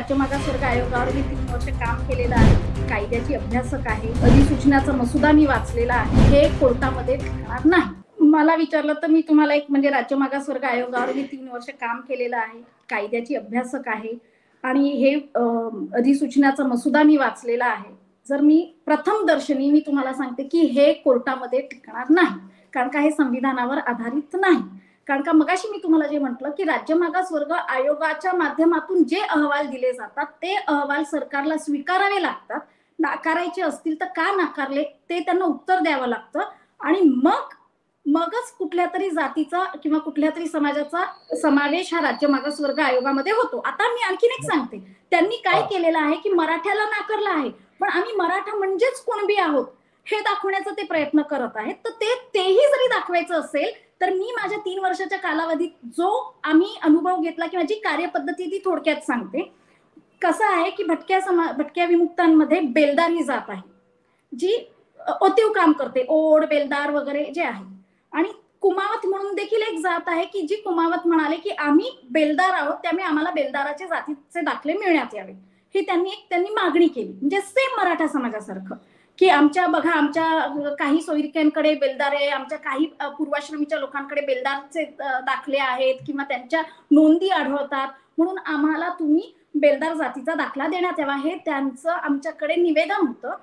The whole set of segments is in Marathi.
राज्य मागासवर्ग आयोगावर मी 3 वर्ष काम केलेलं आहे. कायद्याची अभ्यासक आहे. अधिसूचनाचा मसुदा मी वाचलेला आहे. हे कोर्टामध्ये ठरणार नाही. मला विचारलं तर मी तुम्हाला एक म्हणजे राज्य मागासवर्ग आयोगावर मी 3 वर्ष काम केलेलं आहे. कायद्याची अभ्यासक आहे आणि हे अधिसूचनाचा मसुदा मी वाचलेला आहे. जर मी प्रथम दर्शनी मी तुम्हाला सांगते की हे कोर्टामध्ये टिकणार नाही, कारण का हे संविधानावर आधारित नाही. कारण का मगाशी मी तुम्हाला जे म्हटलं की राज्य मागासवर्ग आयोगाच्या माध्यमातून जे अहवाल दिले जातात ते अहवाल सरकारला स्वीकारावे लागतात. नाकारायचे असतील तर का नाकारले ते त्यांना उत्तर द्यावं लागतं आणि मगच कुठल्या तरी जातीचा किंवा कुठल्या तरी समाजाचा समावेश हा राज्य मागासवर्ग आयोगामध्ये होतो. आता मी आणखीन एक सांगते, त्यांनी काय केलेलं आहे की मराठ्याला नाकारलं आहे, पण आम्ही मराठा म्हणजेच कुणबी आहोत हे दाखवण्याचा ते प्रयत्न करत आहेत. तर तेही जरी दाखवायचं असेल तर मी माझ्या 3 वर्षाच्या कालावधीत जो आम्ही अनुभव घेतला किंवा जी कार्यपद्धती ती थोडक्यात सांगते. कसं आहे की भटक्या विमुक्तांमध्ये बेलदार ही जात आहे, जी ओतीव काम करते. ओड, बेलदार वगैरे जे आहे. आणि कुमावत म्हणून देखील एक जात आहे की जी कुमावत म्हणाले की आम्ही बेलदार आहोत, त्यामुळे आम्हाला बेलदाराचे जातीचे दाखले मिळण्यात यावे. ही त्यांनी मागणी केली. म्हणजे सेम मराठा समाजासारखं की आमच्या काही सोयरिक्यांकडे बेलदार आहे, आमच्या काही पूर्वाश्रमीच्या लोकांकडे बेलदारचे दाखले आहेत किंवा त्यांच्या नोंदी आढळतात, म्हणून आम्हाला तुम्ही बेलदार जातीचा दाखला देण्यात यावा, हे त्यांचं आमच्याकडे निवेदन होतं.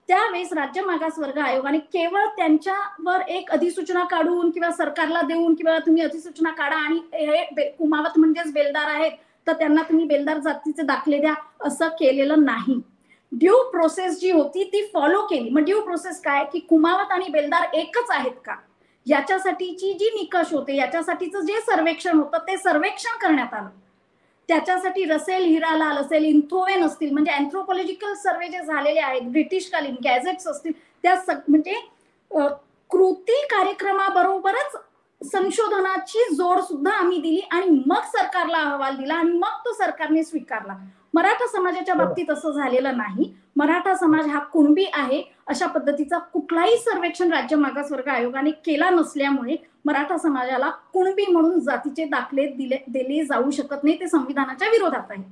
त्यावेळेस राज्य मागासवर्ग आयोगाने केवळ त्यांच्यावर एक अधिसूचना काढून किंवा सरकारला देऊन किंवा तुम्ही अधिसूचना काढा आणि हे कुमावत म्हणजेच बेलदार आहेत तर त्यांना तुम्ही बेलदार जातीचे दाखले द्या असं केलेलं नाही. ड्यू प्रोसेस जी होती ती फॉलो केली. मग ड्यू प्रोसेस काय की कुमावत आणि बेलदार एकच आहेत का याच्यासाठीची जी निकष होते, याच्यासाठीचं जे सर्वेक्षण होतं ते सर्वेक्षण करण्यात आलं. त्याच्यासाठी रसेल, हिरालाल असेल, इन्थोवेन असतील, म्हणजे अँथ्रोपॉलॉजिकल सर्वे जे झालेले आहेत, ब्रिटिशकालीन गॅझेट्स असतील, त्या म्हणजे कृती कार्यक्रमाबरोबरच संशोधनाची जोड सुद्धा आम्ही दिली आणि मग सरकारला अहवाल दिला आणि मग तो सरकारने स्वीकारला. मराठा समाजाच्या बाबतीत असं झालेलं नाही. मराठा समाज हा कुणबी आहे अशा पद्धतीचा कुठलाही सर्वेक्षण राज्य मागासवर्ग आयोगाने केला नसल्यामुळे मराठा समाजाला कुणबी म्हणून जातीचे दाखले दिले जाऊ शकत नाही. ते संविधानाच्या विरोधात आहे.